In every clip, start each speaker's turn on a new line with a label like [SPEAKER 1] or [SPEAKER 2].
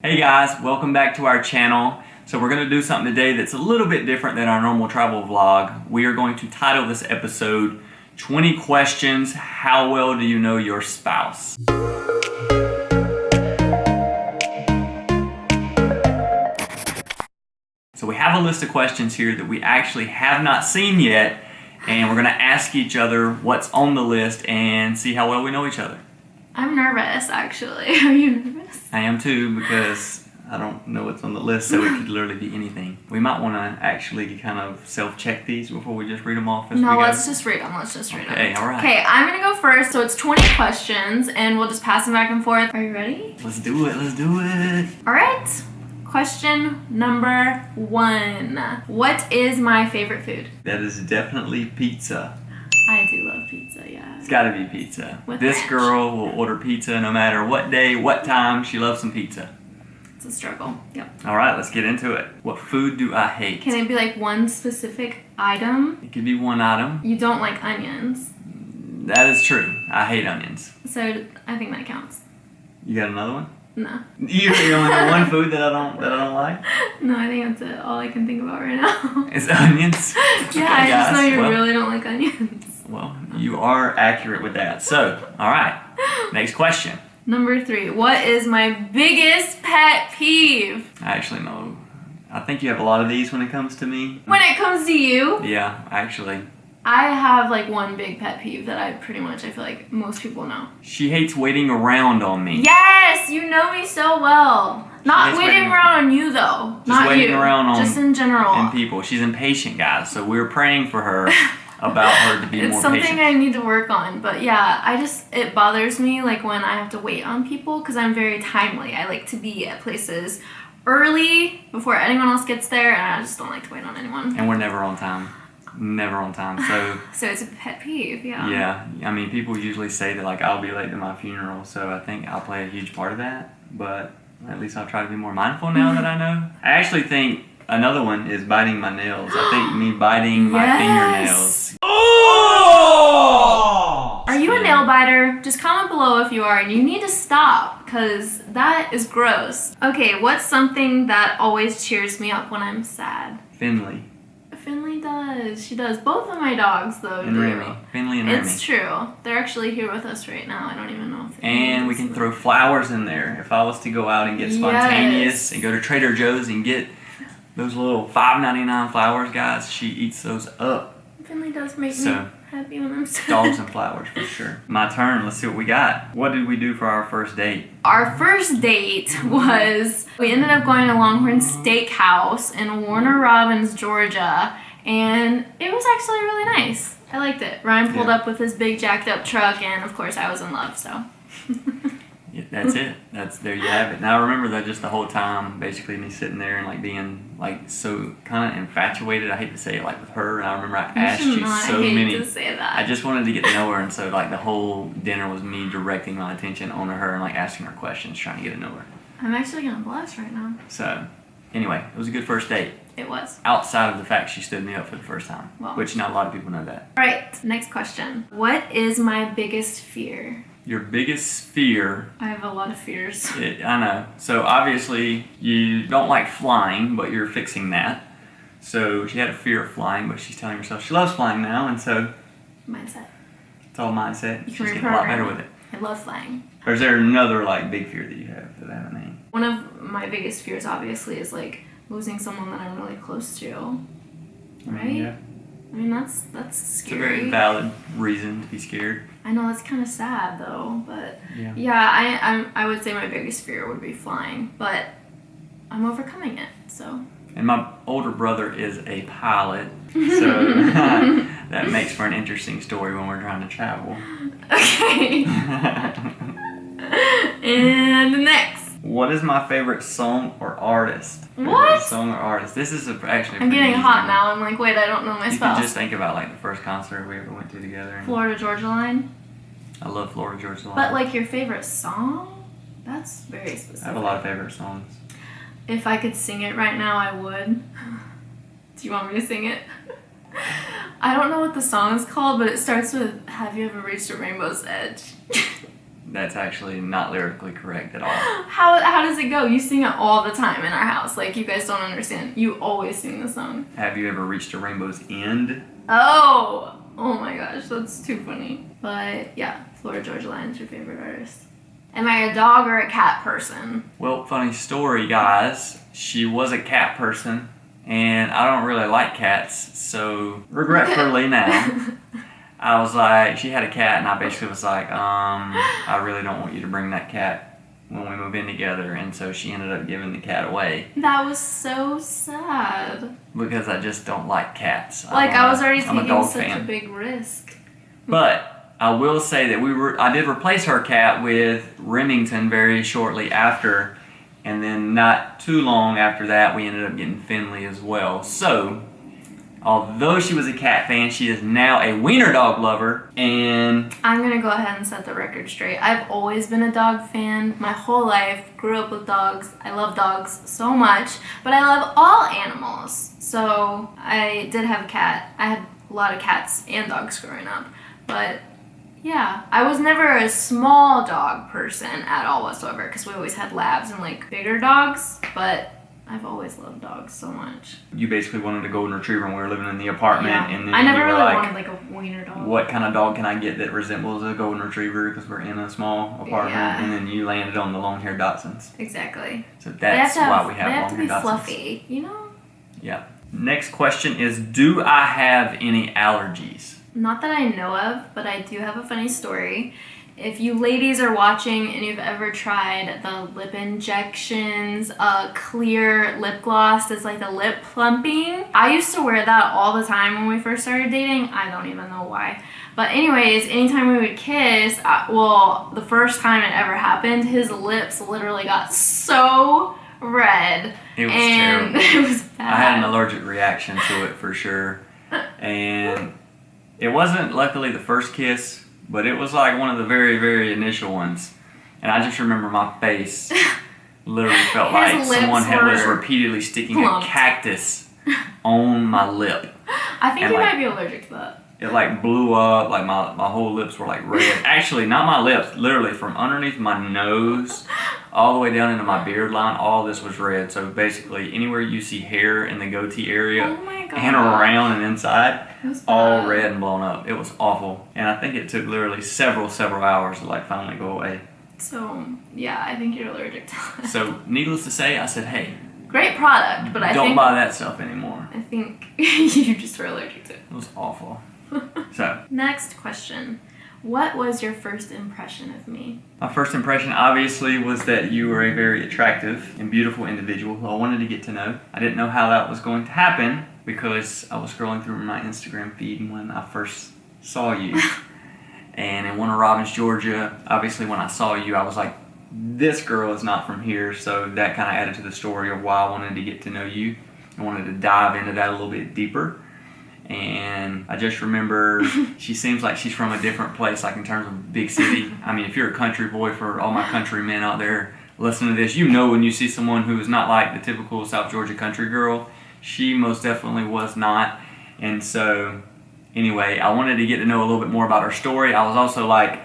[SPEAKER 1] Hey guys, welcome back to our channel. So we're going to do something today that's a little bit different than our normal travel vlog. We are going to title this episode 20 Questions, How Well Do You Know Your Spouse? So we have a list of questions here that we actually have not seen yet, and we're going to ask each other what's on the list and see how well we know each other.
[SPEAKER 2] I'm nervous, actually. Are you nervous?
[SPEAKER 1] I am too, because I don't know what's on the list, so it could literally be anything. We might want to actually kind of self-check these before we just read them off as we go.
[SPEAKER 2] No, let's just read them.
[SPEAKER 1] Okay, all right.
[SPEAKER 2] Okay, I'm going to go first. So it's 20 questions, and we'll just pass them back and forth. Are you ready?
[SPEAKER 1] Let's do it.
[SPEAKER 2] All right. Question number 1. What is my favorite food?
[SPEAKER 1] That is definitely pizza.
[SPEAKER 2] I do love pizza, yeah.
[SPEAKER 1] It's gotta be pizza.
[SPEAKER 2] With
[SPEAKER 1] this
[SPEAKER 2] ranch.
[SPEAKER 1] girl will order pizza no matter what day, what time. She loves some pizza.
[SPEAKER 2] It's a struggle. Yep.
[SPEAKER 1] All right, let's get into it. What food do I hate?
[SPEAKER 2] Can it be like one specific item?
[SPEAKER 1] It could be one item.
[SPEAKER 2] You don't like onions.
[SPEAKER 1] That is true. I hate onions.
[SPEAKER 2] So I think that counts.
[SPEAKER 1] You got another one?
[SPEAKER 2] No.
[SPEAKER 1] You only know one food that I don't like?
[SPEAKER 2] No, I think that's it. All I can think about right now.
[SPEAKER 1] It's onions.
[SPEAKER 2] Yeah,
[SPEAKER 1] Okay,
[SPEAKER 2] I just know
[SPEAKER 1] guys.
[SPEAKER 2] you
[SPEAKER 1] Well,
[SPEAKER 2] really don't like onions.
[SPEAKER 1] Well, you are accurate with that. So, all right. Next question.
[SPEAKER 2] Number 3, what is my biggest pet peeve?
[SPEAKER 1] I actually know. I think you have a lot of these when it comes to me.
[SPEAKER 2] When it comes to you,
[SPEAKER 1] Yeah, actually.
[SPEAKER 2] I have like one big pet peeve that I feel like most people know.
[SPEAKER 1] She hates waiting around on me.
[SPEAKER 2] Yes, you know me so well. Not
[SPEAKER 1] hates
[SPEAKER 2] waiting
[SPEAKER 1] waiting-
[SPEAKER 2] around on you though.
[SPEAKER 1] Just
[SPEAKER 2] Not
[SPEAKER 1] waiting
[SPEAKER 2] you.
[SPEAKER 1] around on
[SPEAKER 2] just in general.
[SPEAKER 1] And people. She's impatient, guys. So we're praying for her about her to be
[SPEAKER 2] It's
[SPEAKER 1] more
[SPEAKER 2] something
[SPEAKER 1] patient.
[SPEAKER 2] I need to work on, but yeah, it bothers me like when I have to wait on people because I'm very timely. I like to be at places early before anyone else gets there, and I just don't like to wait on anyone.
[SPEAKER 1] And we're never on time. Never on time. So
[SPEAKER 2] So it's a pet peeve, yeah.
[SPEAKER 1] yeah, I mean, people usually say that like I'll be late to my funeral, so I think I'll play a huge part of that. But at least I'll try to be more mindful now that I know. I actually think another one is biting my nails. I think me biting my fingernails.
[SPEAKER 2] Oh! Are you a nail biter? Just comment below if you are, and you need to stop because that is gross. Okay, what's something that always cheers me up when I'm sad?
[SPEAKER 1] Finley
[SPEAKER 2] Finley does. She does. Both of my dogs, though,
[SPEAKER 1] and
[SPEAKER 2] do.
[SPEAKER 1] Remy. Finley and Remy.
[SPEAKER 2] It's true. They're actually here with us right now. I don't even know if
[SPEAKER 1] And we can throw flowers in there. If I was to go out and get spontaneous and go to Trader Joe's and get those little $5.99 flowers, guys, she eats those up.
[SPEAKER 2] Finley does make me happy when I'm sad.
[SPEAKER 1] Dogs and flowers for sure. My turn. Let's see what we got. What did we do for our first date?
[SPEAKER 2] Our first date was, we ended up going to Longhorn Steakhouse in Warner Robins, Georgia, and it was actually really nice. I liked it. Ryan pulled up with his big jacked up truck, and of course I was in love, so.
[SPEAKER 1] Yeah, that's it. There you have it. Now I remember that just the whole time, basically me sitting there and like being like so kind of infatuated. I hate to say it like with her. And I remember I asked you so many.
[SPEAKER 2] To say that.
[SPEAKER 1] I just wanted to get to know her, and so like the whole dinner was me directing my attention on her and like asking her questions, trying to get to know her.
[SPEAKER 2] I'm actually gonna blush right now.
[SPEAKER 1] So, anyway, it was a good first date.
[SPEAKER 2] It was.
[SPEAKER 1] Outside of the fact she stood me up for the first time,
[SPEAKER 2] Well.
[SPEAKER 1] which not a lot of people know that.
[SPEAKER 2] All right, next question. What is my biggest fear?
[SPEAKER 1] Your biggest fear.
[SPEAKER 2] I have a lot of fears.
[SPEAKER 1] I know. So obviously you don't like flying, but you're fixing that. So she had a fear of flying, but she's telling herself she loves flying now, and so
[SPEAKER 2] Mindset.
[SPEAKER 1] it's all mindset.
[SPEAKER 2] You
[SPEAKER 1] She's
[SPEAKER 2] can
[SPEAKER 1] getting a lot better
[SPEAKER 2] reprogram
[SPEAKER 1] with it.
[SPEAKER 2] I love flying.
[SPEAKER 1] Or is there another like big fear that you have that I haven't named?
[SPEAKER 2] One of my biggest fears, obviously, is like losing someone that I'm really close to. Right?
[SPEAKER 1] Yeah.
[SPEAKER 2] I mean, that's
[SPEAKER 1] It's a
[SPEAKER 2] scary.
[SPEAKER 1] very valid reason to be scared.
[SPEAKER 2] I know that's kind of sad though, but
[SPEAKER 1] Yeah.
[SPEAKER 2] yeah, I would say my biggest fear would be flying, but I'm overcoming it. So.
[SPEAKER 1] And my older brother is a pilot, so that makes for an interesting story when we're trying to travel.
[SPEAKER 2] Okay. And next.
[SPEAKER 1] What is my favorite song or artist?
[SPEAKER 2] What?
[SPEAKER 1] Favorite song or artist? This is actually.
[SPEAKER 2] I'm getting hot now. I'm like, wait, I don't know my
[SPEAKER 1] You
[SPEAKER 2] spouse.
[SPEAKER 1] can just think about like the first concert we ever went to together. And
[SPEAKER 2] Florida Georgia Line.
[SPEAKER 1] I love Florida Georgia Line.
[SPEAKER 2] But like your favorite song? That's very specific.
[SPEAKER 1] I have a lot of favorite songs.
[SPEAKER 2] If I could sing it right now, I would. Do you want me to sing it? I don't know what the song is called, but it starts with "Have you ever reached a rainbow's edge?"
[SPEAKER 1] That's actually not lyrically correct at all.
[SPEAKER 2] How does it go? You sing it all the time in our house. Like, you guys don't understand. You always sing the song.
[SPEAKER 1] Have you ever reached a rainbow's end?
[SPEAKER 2] Oh my gosh, that's too funny. But yeah, Florida Georgia Line's your favorite artist. Am I a dog or a cat person?
[SPEAKER 1] Well, funny story, guys. She was a cat person, and I don't really like cats, so regretfully now, I was like, she had a cat, and I basically was like, I really don't want you to bring that cat when we move in together, and so she ended up giving the cat away.
[SPEAKER 2] That was so sad.
[SPEAKER 1] Because I just don't like cats.
[SPEAKER 2] Like, I was already
[SPEAKER 1] I'm a
[SPEAKER 2] taking
[SPEAKER 1] dog
[SPEAKER 2] such
[SPEAKER 1] fan.
[SPEAKER 2] a big risk.
[SPEAKER 1] But I will say that I did replace her cat with Remington very shortly after, and then not too long after that, we ended up getting Finley as well. So, although she was a cat fan, she is now a wiener dog lover, and
[SPEAKER 2] I'm gonna go ahead and set the record straight. I've always been a dog fan my whole life. Grew up with dogs. I love dogs so much, but I love all animals. So I did have a cat. I had a lot of cats and dogs growing up, but yeah, I was never a small dog person at all whatsoever, because we always had labs and like bigger dogs, but I've always loved dogs so much.
[SPEAKER 1] you basically wanted a golden retriever when we were living in the apartment,
[SPEAKER 2] Yeah.
[SPEAKER 1] and then
[SPEAKER 2] I never
[SPEAKER 1] you were
[SPEAKER 2] really
[SPEAKER 1] like,
[SPEAKER 2] wanted like a wiener dog.
[SPEAKER 1] what kind of dog can I get that resembles a golden retriever, because we're in a small apartment,
[SPEAKER 2] Yeah.
[SPEAKER 1] and then you landed on the long-haired Dachshunds.
[SPEAKER 2] Exactly.
[SPEAKER 1] So that's why we have
[SPEAKER 2] They have to be
[SPEAKER 1] long-haired Dachshunds.
[SPEAKER 2] fluffy, you know?
[SPEAKER 1] Yeah. Next question is, do I have any allergies?
[SPEAKER 2] Not that I know of, but I do have a funny story. If you ladies are watching and you've ever tried the lip injections, clear lip gloss that's like the lip plumping, I used to wear that all the time when we first started dating. I don't even know why. But anyways, anytime we would kiss, the first time it ever happened, his lips literally got so red.
[SPEAKER 1] It was
[SPEAKER 2] and
[SPEAKER 1] terrible.
[SPEAKER 2] It was bad.
[SPEAKER 1] I had an allergic reaction to it for sure. And it wasn't luckily the first kiss, but it was like one of the very, very initial ones. And I just remember my face literally felt like
[SPEAKER 2] His
[SPEAKER 1] someone was
[SPEAKER 2] lips were
[SPEAKER 1] repeatedly sticking
[SPEAKER 2] plumped.
[SPEAKER 1] a cactus on my lip.
[SPEAKER 2] I think
[SPEAKER 1] And
[SPEAKER 2] you
[SPEAKER 1] like-
[SPEAKER 2] might be allergic to that.
[SPEAKER 1] It like blew up, like my whole lips were like red. Actually, not my lips, literally from underneath my nose all the way down into my beard line, all this was red. So basically, anywhere you see hair in the goatee area
[SPEAKER 2] Oh my god.
[SPEAKER 1] and around and inside,
[SPEAKER 2] It was
[SPEAKER 1] all
[SPEAKER 2] bad.
[SPEAKER 1] red and blown up. It was awful. And I think it took literally several hours to like finally go away.
[SPEAKER 2] So, yeah, I think you're allergic to that.
[SPEAKER 1] So needless to say, I said, hey,
[SPEAKER 2] Great product, but I
[SPEAKER 1] don't
[SPEAKER 2] think
[SPEAKER 1] buy that stuff anymore.
[SPEAKER 2] I think you just were allergic to it.
[SPEAKER 1] It was awful. So,
[SPEAKER 2] Next question. What was your first impression of me?
[SPEAKER 1] my first impression obviously was that you were a very attractive and beautiful individual who I wanted to get to know. I didn't know how that was going to happen because I was scrolling through my Instagram feed when I first saw you. And in Warner Robins, Georgia, obviously when I saw you, I was like, this girl is not from here. So that kind of added to the story of why I wanted to get to know you. I wanted to dive into that a little bit deeper. And I just remember she seems like she's from a different place, like in terms of big city. I mean, if you're a country boy, for all my country men out there listening to this, you know when you see someone who is not like the typical South Georgia country girl. She most definitely was not. And so, anyway, I wanted to get to know a little bit more about her story. I was also like,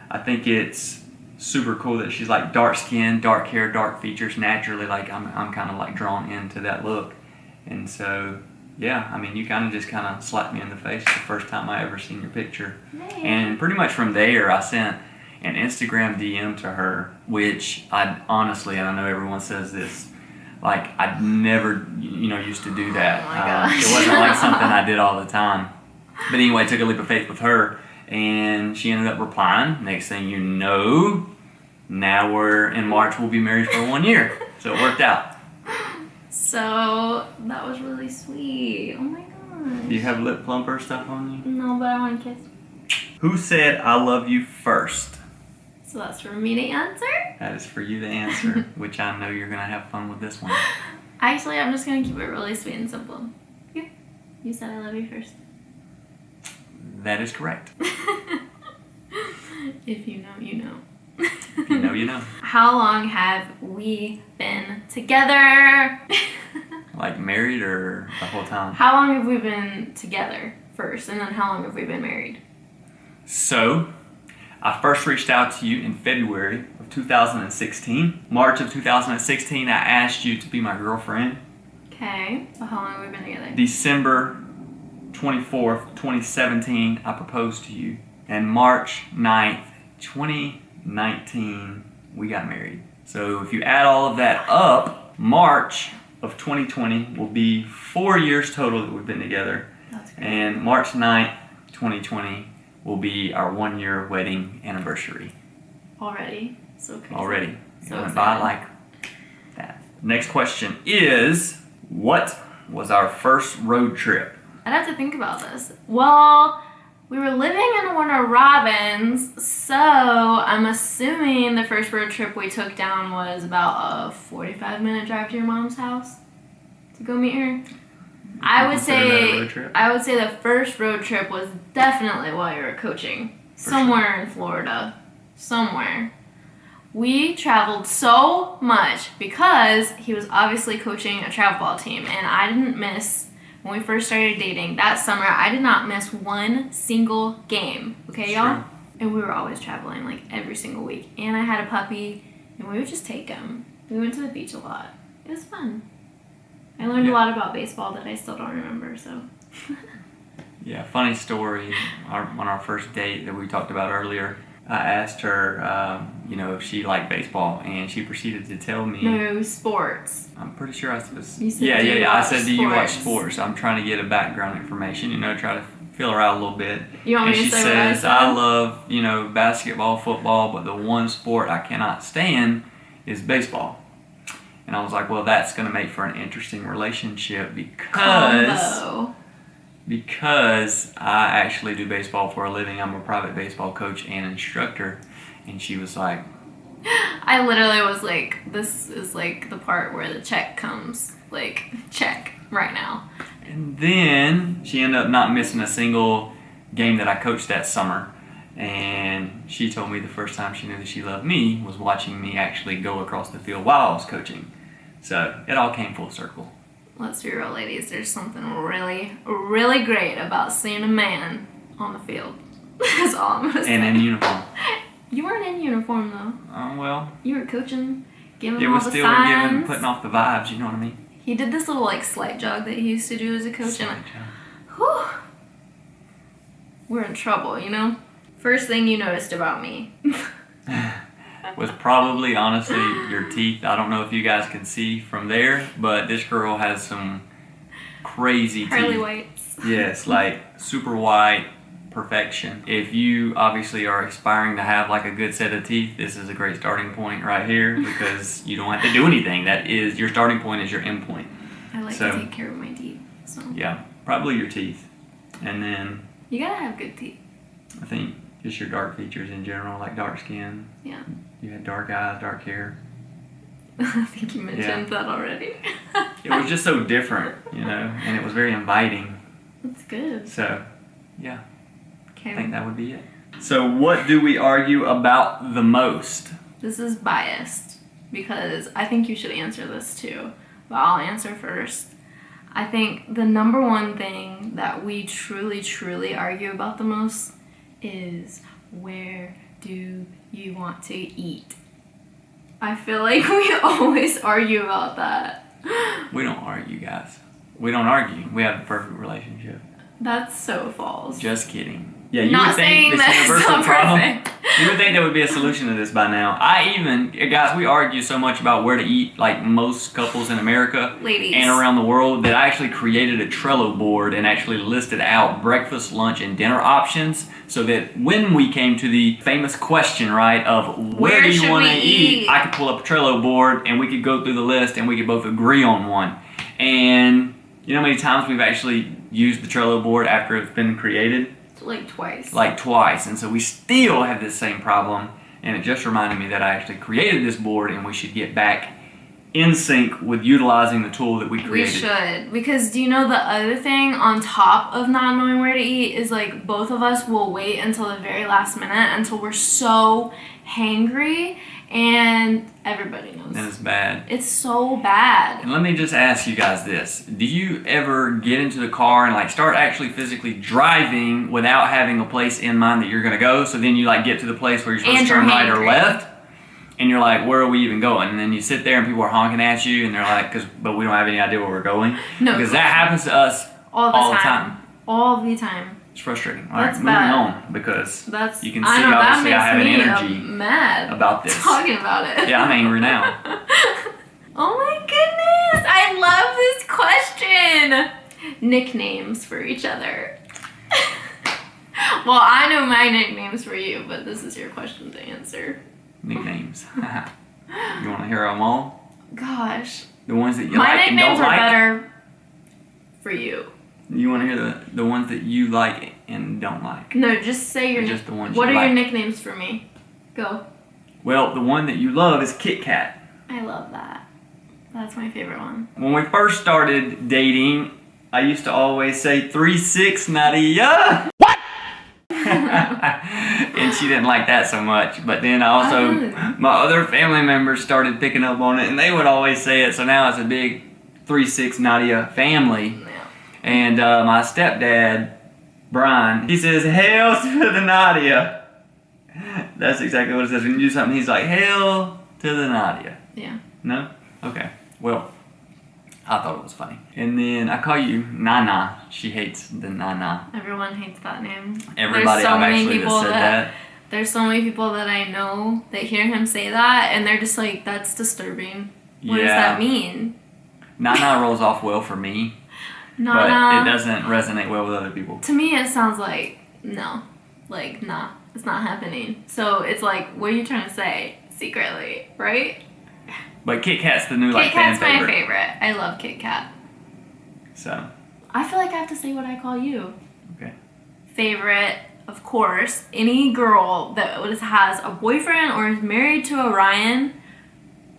[SPEAKER 1] I think it's super cool that she's like dark skin, dark hair, dark features. Naturally, like I'm kind of like drawn into that look. And so, yeah, I mean, you kind of slapped me in the face the first time I ever seen your picture.
[SPEAKER 2] Hey.
[SPEAKER 1] And pretty much from there, I sent an Instagram DM to her, which I honestly, and I know everyone says this, like I'd never, used to do that.
[SPEAKER 2] Oh my gosh.
[SPEAKER 1] It wasn't like something I did all the time. But anyway, I took a leap of faith with her, and she ended up replying. Next thing you know, now we're in March, we'll be married for 1 year. So it worked out.
[SPEAKER 2] So, that was really sweet. Oh my gosh.
[SPEAKER 1] Do you have lip plumper stuff on you?
[SPEAKER 2] No, but I want to kiss.
[SPEAKER 1] Who said I love you first?
[SPEAKER 2] So that's for me to answer?
[SPEAKER 1] That is for you to answer, which I know you're going to have fun with this one.
[SPEAKER 2] Actually, I'm just going to keep it really sweet and simple. You said I love you first.
[SPEAKER 1] That is correct.
[SPEAKER 2] If you know, you know.
[SPEAKER 1] If you know, you know.
[SPEAKER 2] How long have we been together?
[SPEAKER 1] Like married or the whole time?
[SPEAKER 2] How long have we been together first, and then how long have we been married?
[SPEAKER 1] So, I first reached out to you in February of 2016. March of 2016, I asked you to be my girlfriend.
[SPEAKER 2] Okay. So how long have we been together?
[SPEAKER 1] December 24th, 2017, I proposed to you. And March 9th, 2019, we got married. So if you add all of that up, March of 2020 will be 4 years total that we've been together.
[SPEAKER 2] That's great.
[SPEAKER 1] And March 9th, 2020 will be our 1 year wedding anniversary.
[SPEAKER 2] Already? So crazy.
[SPEAKER 1] Already.
[SPEAKER 2] So
[SPEAKER 1] It went
[SPEAKER 2] excited.
[SPEAKER 1] by like that. Next question is, what was our first road trip?
[SPEAKER 2] I'd have to think about this. Well, we were living in Warner Robins, so I'm assuming the first road trip we took down was about a 45-minute drive to your mom's house to go meet her. I would
[SPEAKER 1] Consider that a
[SPEAKER 2] say
[SPEAKER 1] road trip?
[SPEAKER 2] I would say the first road trip was definitely while you were coaching. Somewhere in Florida. Somewhere. We traveled so much because he was obviously coaching a travel ball team, and I didn't miss, when we first started dating that summer, I did not miss one single game. Okay, y'all?
[SPEAKER 1] True.
[SPEAKER 2] And we were always traveling like every single week. And I had a puppy, and we would just take him. We went to the beach a lot. It was fun. I learned a lot about baseball that I still don't remember, so.
[SPEAKER 1] Yeah, funny story. On our first date that we talked about earlier, I asked her, if she liked baseball, and she proceeded to tell me.
[SPEAKER 2] No, sports.
[SPEAKER 1] I'm pretty sure I was.
[SPEAKER 2] You said,
[SPEAKER 1] yeah.
[SPEAKER 2] "Do you
[SPEAKER 1] I
[SPEAKER 2] watch
[SPEAKER 1] said, do you watch
[SPEAKER 2] sports?"
[SPEAKER 1] sports? I'm trying to get a background information, try to feel her out a little bit.
[SPEAKER 2] You want
[SPEAKER 1] And
[SPEAKER 2] me
[SPEAKER 1] she
[SPEAKER 2] to say what I
[SPEAKER 1] says,
[SPEAKER 2] said?
[SPEAKER 1] I love, basketball, football, but the one sport I cannot stand is baseball. And I was like, well, that's going to make for an interesting relationship
[SPEAKER 2] Combo.
[SPEAKER 1] because I actually do baseball for a living. I'm a private baseball coach and instructor. And she was like,
[SPEAKER 2] I literally was like, this is like the part where the check comes. Like, check right now.
[SPEAKER 1] and then she ended up not missing a single game that I coached that summer. And she told me the first time she knew that she loved me was watching me actually go across the field while I was coaching. So it all came full circle.
[SPEAKER 2] Let's be real, ladies. There's something really, really great about seeing a man on the field. That's all I'm going to say.
[SPEAKER 1] And in uniform.
[SPEAKER 2] You weren't in uniform, though.
[SPEAKER 1] Well,
[SPEAKER 2] You were coaching, giving
[SPEAKER 1] it
[SPEAKER 2] all
[SPEAKER 1] was
[SPEAKER 2] the
[SPEAKER 1] still
[SPEAKER 2] signs.
[SPEAKER 1] putting off the vibes, you know what I mean?
[SPEAKER 2] He did this little, like, slight jog that he used to do as a coach.
[SPEAKER 1] Slight
[SPEAKER 2] And
[SPEAKER 1] jog.
[SPEAKER 2] whew, we're in trouble, you know? First thing you noticed about me.
[SPEAKER 1] Was probably, honestly, your teeth. I don't know if you guys can see from there, but this girl has some crazy
[SPEAKER 2] Pearly
[SPEAKER 1] teeth.
[SPEAKER 2] whites.
[SPEAKER 1] Yes, like super white, perfection. If you obviously are aspiring to have like a good set of teeth, this is a great starting point right here because you don't have to do anything. That is, your starting point is your end point.
[SPEAKER 2] I like
[SPEAKER 1] So-
[SPEAKER 2] to take care of my teeth, so.
[SPEAKER 1] Yeah, probably your teeth. And then
[SPEAKER 2] You gotta have good teeth.
[SPEAKER 1] I think just your dark features in general, like dark skin.
[SPEAKER 2] Yeah.
[SPEAKER 1] You had dark eyes, dark hair.
[SPEAKER 2] I think you mentioned that already.
[SPEAKER 1] It was just so different, and it was very inviting.
[SPEAKER 2] That's good.
[SPEAKER 1] So, yeah, I think
[SPEAKER 2] Okay.
[SPEAKER 1] that would be it. So, what do we argue about the most?
[SPEAKER 2] This is biased because I think you should answer this too, but I'll answer first. I think the number one thing that we truly, truly argue about the most is where do you want to eat? I feel like we always argue about that.
[SPEAKER 1] We don't argue, guys. We don't argue. We have the perfect relationship.
[SPEAKER 2] That's so false.
[SPEAKER 1] Just kidding. Yeah, you
[SPEAKER 2] Not
[SPEAKER 1] would think
[SPEAKER 2] saying
[SPEAKER 1] this
[SPEAKER 2] that it's
[SPEAKER 1] universal
[SPEAKER 2] not
[SPEAKER 1] problem.
[SPEAKER 2] perfect.
[SPEAKER 1] You would think there would be a solution to this by now. Guys, we argue so much about where to eat, like most couples in America
[SPEAKER 2] Ladies.
[SPEAKER 1] and around the world, that I actually created a Trello board and actually listed out breakfast, lunch, and dinner options so that when we came to the famous question, right, of where do you
[SPEAKER 2] should
[SPEAKER 1] want to
[SPEAKER 2] we
[SPEAKER 1] eat,
[SPEAKER 2] eat?
[SPEAKER 1] I could pull up a Trello board and we could go through the list and we could both agree on one. And you know how many times we've actually used the Trello board after it's been created?
[SPEAKER 2] Like twice.
[SPEAKER 1] Like twice. And so we still have this same problem. And it just reminded me that I actually created this board and we should get back in sync with utilizing the tool that we created.
[SPEAKER 2] We should. Because do you know the other thing on top of not knowing where to eat is like both of us will wait until the very last minute until we're so hangry, and everybody knows.
[SPEAKER 1] And it's bad.
[SPEAKER 2] It's so bad.
[SPEAKER 1] And let me just ask you guys this. Do you ever get into the car and like start actually physically driving without having a place in mind that you're going to go? So then you like get to the place where you're supposed to turn right or left? And you're like, where are we even going? And then you sit there and people are honking at you and they're like, but we don't have any idea where we're going.
[SPEAKER 2] No.
[SPEAKER 1] Because that happens to us all the time.
[SPEAKER 2] All the time.
[SPEAKER 1] It's frustrating. All
[SPEAKER 2] That's
[SPEAKER 1] right,
[SPEAKER 2] bad.
[SPEAKER 1] moving on, because you can see
[SPEAKER 2] I know,
[SPEAKER 1] obviously I have an
[SPEAKER 2] that makes
[SPEAKER 1] energy
[SPEAKER 2] me mad
[SPEAKER 1] about this.
[SPEAKER 2] talking about it.
[SPEAKER 1] Yeah, I'm angry now.
[SPEAKER 2] Oh my goodness, I love this question. Nicknames for each other. Well, I know my nicknames for you, but this is your question to answer.
[SPEAKER 1] Nicknames. You want to hear them all?
[SPEAKER 2] Gosh.
[SPEAKER 1] The ones that you
[SPEAKER 2] my
[SPEAKER 1] like and don't
[SPEAKER 2] nicknames are
[SPEAKER 1] like?
[SPEAKER 2] better for you.
[SPEAKER 1] You want to hear the ones that you like and don't like?
[SPEAKER 2] No, just say your
[SPEAKER 1] Just the ones
[SPEAKER 2] What
[SPEAKER 1] you
[SPEAKER 2] are your
[SPEAKER 1] like.
[SPEAKER 2] nicknames for me? Go.
[SPEAKER 1] Well, the one that you love is Kit Kat.
[SPEAKER 2] I love that. That's my favorite one.
[SPEAKER 1] When we first started dating, I used to always say 3-6 Nadia. What? And she didn't like that so much. But then my other family members started picking up on it, and they would always say it. So now it's a big 3-6 Nadia family.
[SPEAKER 2] Yeah.
[SPEAKER 1] And my stepdad, Brian, he says, "Hail to the Nadia." That's exactly what it says. When you do something, he's like, "Hail to the Nadia."
[SPEAKER 2] Yeah.
[SPEAKER 1] No? Okay. Well, I thought it was funny. And then I call you Nana. She hates the Nana.
[SPEAKER 2] Everyone hates that name.
[SPEAKER 1] Everybody I've actually said that.
[SPEAKER 2] There's so many people that I know that hear him say that, and they're just like, that's disturbing. What does that mean?
[SPEAKER 1] Nana rolls off well for me,
[SPEAKER 2] Nana.
[SPEAKER 1] but it doesn't resonate well with other people.
[SPEAKER 2] To me, it sounds like, no. Like, nah. It's not happening. So it's like, what are you trying to say? Secretly, right?
[SPEAKER 1] But Kit Kat's the new fan
[SPEAKER 2] Kit Kat's
[SPEAKER 1] favorite.
[SPEAKER 2] my favorite. I love Kit Kat.
[SPEAKER 1] So.
[SPEAKER 2] I feel like I have to say what I call you.
[SPEAKER 1] Okay.
[SPEAKER 2] Favorite, of course, any girl that has a boyfriend or is married to a Ryan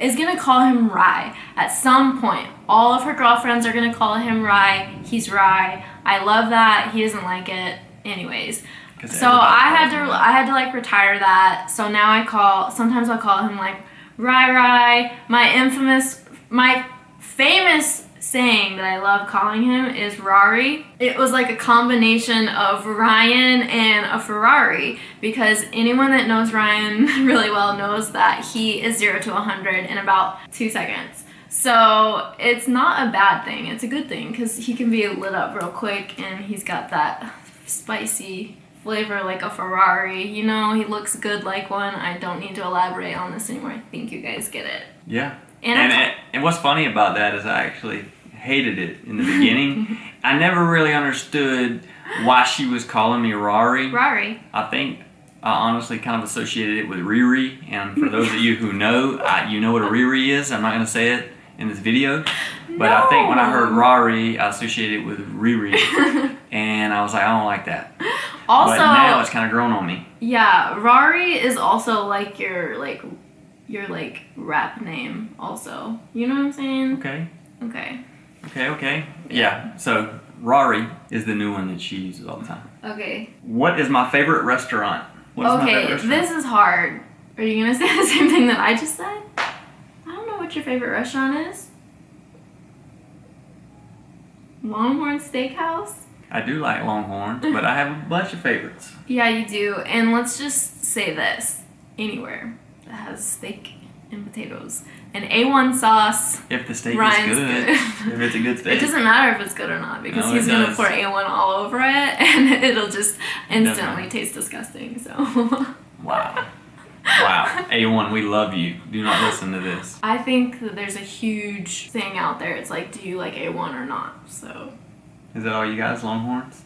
[SPEAKER 2] is gonna call him Rye at some point. All of her girlfriends are gonna call him Rye. He's Rye. I love that. He doesn't like it. Anyways. So I had to like retire that. So now sometimes I'll call him like Rye. My famous saying that I love calling him is Rari. It was like a combination of Ryan and a Ferrari, because anyone that knows Ryan really well knows that he is 0 to 100 in about 2 seconds. So it's not a bad thing. It's a good thing, because he can be lit up real quick, and he's got that spicy flavor like a Ferrari. You know, he looks good like one. I don't need to elaborate on this anymore. I think you guys get it.
[SPEAKER 1] Yeah. And what's funny about that is I actually hated it in the beginning. I never really understood why she was calling me Rari. I think I honestly kind of associated it with Riri. And for those of you who know, you know what a Riri is. I'm not going to say it in this video. But I think when I heard Rari, I associated it with Riri. And I was like, I don't like that.
[SPEAKER 2] Also,
[SPEAKER 1] but now it's kind of grown on me.
[SPEAKER 2] Yeah, Rari is also like your rap name also. You know what I'm saying?
[SPEAKER 1] Okay. Yeah, so Rari is the new one that she uses all the time.
[SPEAKER 2] Okay.
[SPEAKER 1] What is my favorite restaurant?
[SPEAKER 2] This is hard. Are you gonna say the same thing that I just said? I don't know what your favorite restaurant is. Longhorn Steakhouse?
[SPEAKER 1] I do like Longhorn, but I have a bunch of favorites.
[SPEAKER 2] Yeah, you do. And let's just say this. Anywhere that has steak and potatoes and A1 sauce.
[SPEAKER 1] If the steak
[SPEAKER 2] Ryan's
[SPEAKER 1] is good. If it's a good steak.
[SPEAKER 2] It doesn't matter if it's good or not, because he's going to pour A1 all over it, and it'll just instantly taste disgusting. So.
[SPEAKER 1] Wow. A1, we love you. Do not listen to this.
[SPEAKER 2] I think that there's a huge thing out there. It's like, do you like A1 or not? So.
[SPEAKER 1] Is that all you guys, Longhorns?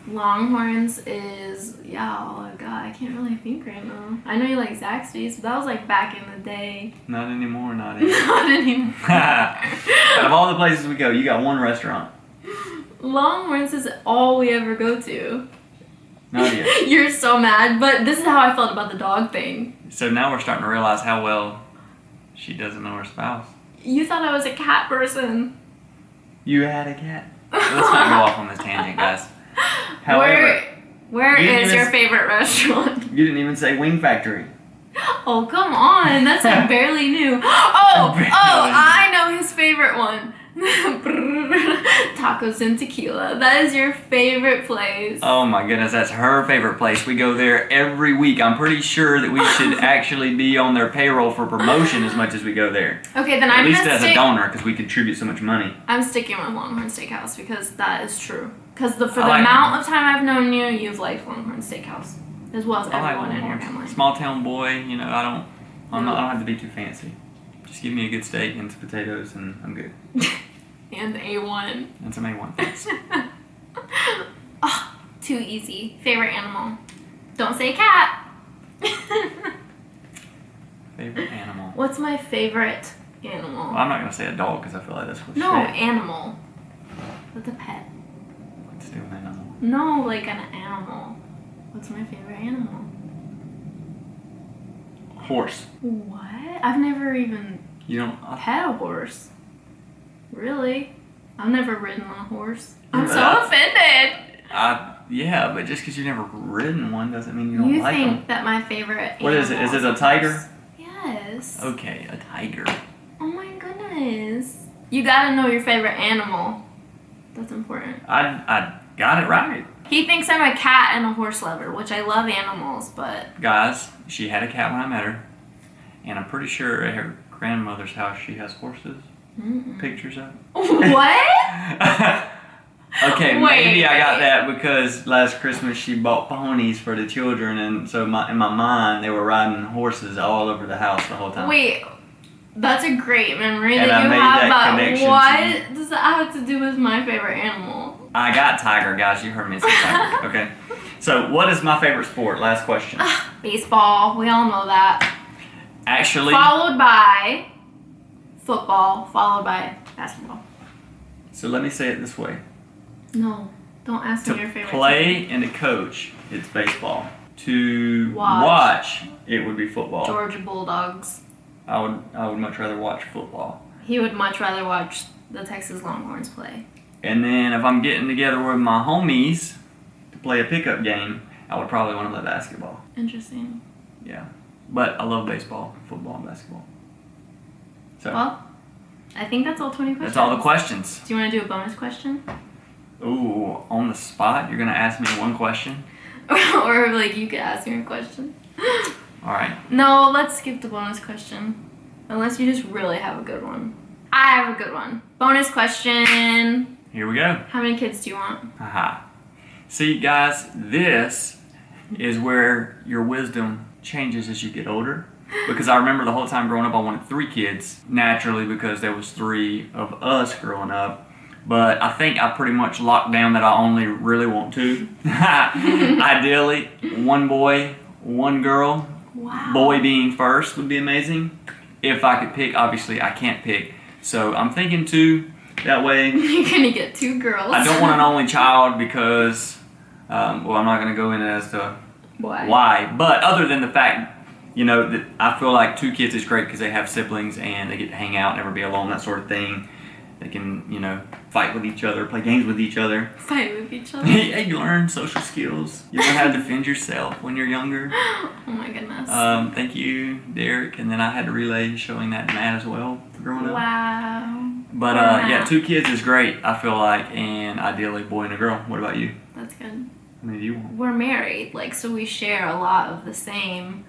[SPEAKER 2] Longhorns is, all I've got. I can't really think right now. I know you like Zaxby's, but that was like back in the day.
[SPEAKER 1] Not anymore, Nadia.
[SPEAKER 2] Not anymore.
[SPEAKER 1] Out of all the places we go, you got one restaurant.
[SPEAKER 2] Longhorns is all we ever go to.
[SPEAKER 1] Nadia.
[SPEAKER 2] You're so mad, but this is how I felt about the dog thing.
[SPEAKER 1] So now we're starting to realize how well she doesn't know her spouse.
[SPEAKER 2] You thought I was a cat person.
[SPEAKER 1] You had a cat. Let's not go off on this tangent, guys. However,
[SPEAKER 2] where is your favorite restaurant?
[SPEAKER 1] You didn't even say Wing Factory.
[SPEAKER 2] Oh, come on. That's like barely new. I know his favorite one. Tacos and tequila. That is your favorite place.
[SPEAKER 1] Oh my goodness, that's her favorite place. We go there every week. I'm pretty sure that we should actually be on their payroll for promotion as much as we go there.
[SPEAKER 2] Okay, then
[SPEAKER 1] At least as a donor, because we contribute so much money.
[SPEAKER 2] I'm sticking with Longhorn Steakhouse because that is true. Because for the amount of time I've known you, you've liked Longhorn Steakhouse. As well as everyone in your family.
[SPEAKER 1] Small town boy, you know, I don't have to be too fancy. Just give me a good steak and some potatoes and I'm good.
[SPEAKER 2] And A1.
[SPEAKER 1] And some A1, thanks.
[SPEAKER 2] Oh, too easy. Favorite animal? Don't say cat.
[SPEAKER 1] Favorite animal?
[SPEAKER 2] What's my favorite animal?
[SPEAKER 1] Well, I'm not going to say a dog because I feel like that's what's
[SPEAKER 2] No, animal. With a pet.
[SPEAKER 1] Let's do an animal.
[SPEAKER 2] No, like an animal. What's my favorite animal?
[SPEAKER 1] Horse.
[SPEAKER 2] What? I've never even pet a horse. Really? I've never ridden on a horse. I'm so offended.
[SPEAKER 1] Yeah, but just because you've never ridden one doesn't mean you don't like them.
[SPEAKER 2] You think that my favorite animal...
[SPEAKER 1] What is it? Is it a tiger?
[SPEAKER 2] Yes.
[SPEAKER 1] Okay, a tiger.
[SPEAKER 2] Oh my goodness. You gotta know your favorite animal. That's important.
[SPEAKER 1] I got it right.
[SPEAKER 2] He thinks I'm a cat and a horse lover, which I love animals, but...
[SPEAKER 1] Guys, she had a cat when I met her. And I'm pretty sure at her grandmother's house she has horses. Pictures of.
[SPEAKER 2] What?
[SPEAKER 1] Okay, maybe I got that because last Christmas she bought ponies for the children, and so in my mind they were riding horses all over the house the whole time.
[SPEAKER 2] Wait, that's a great memory
[SPEAKER 1] And
[SPEAKER 2] that
[SPEAKER 1] I
[SPEAKER 2] you
[SPEAKER 1] made
[SPEAKER 2] have,
[SPEAKER 1] that
[SPEAKER 2] but
[SPEAKER 1] connection
[SPEAKER 2] what does that have to do with my favorite animal?
[SPEAKER 1] I got tiger, guys. You heard me say tiger. Okay. So, what is my favorite sport? Last question.
[SPEAKER 2] Baseball. We all know that.
[SPEAKER 1] Actually.
[SPEAKER 2] Followed by football, followed by basketball.
[SPEAKER 1] So let me say it this way.
[SPEAKER 2] No, don't ask me your favorite.
[SPEAKER 1] To play and to coach, it's baseball. To watch, it would be football.
[SPEAKER 2] Georgia Bulldogs.
[SPEAKER 1] I would much rather watch football.
[SPEAKER 2] He would much rather watch the Texas Longhorns play.
[SPEAKER 1] And then if I'm getting together with my homies to play a pickup game, I would probably want to play basketball.
[SPEAKER 2] Interesting.
[SPEAKER 1] Yeah. But I love baseball, football, and basketball. So,
[SPEAKER 2] well, I think that's all 20 questions.
[SPEAKER 1] That's all the questions.
[SPEAKER 2] Do you want to do a bonus question?
[SPEAKER 1] Ooh, on the spot? You're going to ask me one question?
[SPEAKER 2] Or like you could ask me a question.
[SPEAKER 1] Alright.
[SPEAKER 2] No, let's skip the bonus question. Unless you just really have a good one. I have a good one. Bonus question.
[SPEAKER 1] Here we go.
[SPEAKER 2] How many kids do you want?
[SPEAKER 1] Haha. See, guys, this is where your wisdom changes as you get older. Because I remember the whole time growing up, I wanted 3 kids. Naturally, because there was 3 of us growing up. But I think I pretty much locked down that I only really want 2. Ideally, 1 boy, 1 girl.
[SPEAKER 2] Wow.
[SPEAKER 1] Boy being first would be amazing. If I could pick, obviously I can't pick. So I'm thinking 2. That way,
[SPEAKER 2] you're gonna get 2 girls.
[SPEAKER 1] I don't want an only child because, well, I'm not gonna go into as to why. But other than the fact, you know, that I feel like 2 kids is great because they have siblings and they get to hang out, never be alone, that sort of thing. They can, you know, fight with each other, play games with each other.
[SPEAKER 2] Fight with each other.
[SPEAKER 1] Yeah, you learn social skills. You learn how to defend yourself when you're younger.
[SPEAKER 2] Oh my goodness.
[SPEAKER 1] Thank you, Derek. And then I had to relay showing that to Matt as well growing up.
[SPEAKER 2] Wow.
[SPEAKER 1] But yeah, 2 kids is great, I feel like, and ideally boy and a girl. What about you?
[SPEAKER 2] That's good.
[SPEAKER 1] How many do you want?
[SPEAKER 2] We're married, like, so we share a lot of the same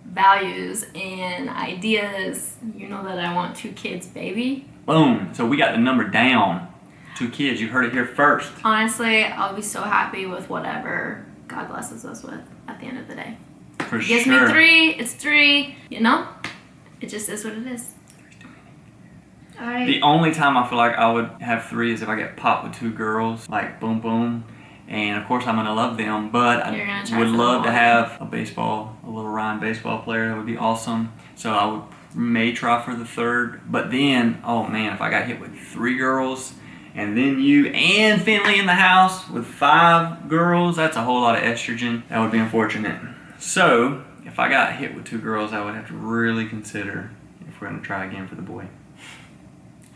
[SPEAKER 2] values and ideas. You know that I want 2 kids, baby.
[SPEAKER 1] Boom. So we got the number down. 2 kids. You heard it here first.
[SPEAKER 2] Honestly, I'll be so happy with whatever God blesses us with at the end of the day.
[SPEAKER 1] For
[SPEAKER 2] sure. Gives me 3, it's 3. You know? It just is what it is. Alright.
[SPEAKER 1] The only time I feel like I would have 3 is if I get popped with 2 girls. Like, boom, boom. And, of course, I'm going to love them. But I would love to have a little Ryan baseball player. That would be awesome. So I may try for the 3rd. But then, oh, man, if I got hit with 3 girls and then you and Finley in the house with 5 girls, that's a whole lot of estrogen. That would be unfortunate. So, if I got hit with 2 girls, I would have to really consider if we're going to try again for the boy.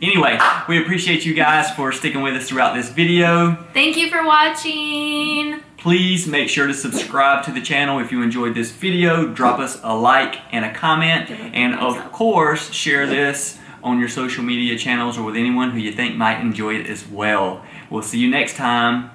[SPEAKER 1] Anyway, we appreciate you guys for sticking with us throughout this video.
[SPEAKER 2] Thank you for watching.
[SPEAKER 1] Please make sure to subscribe to the channel if you enjoyed this video. Drop us a like and a comment. And of course, share this on your social media channels or with anyone who you think might enjoy it as well. We'll see you next time.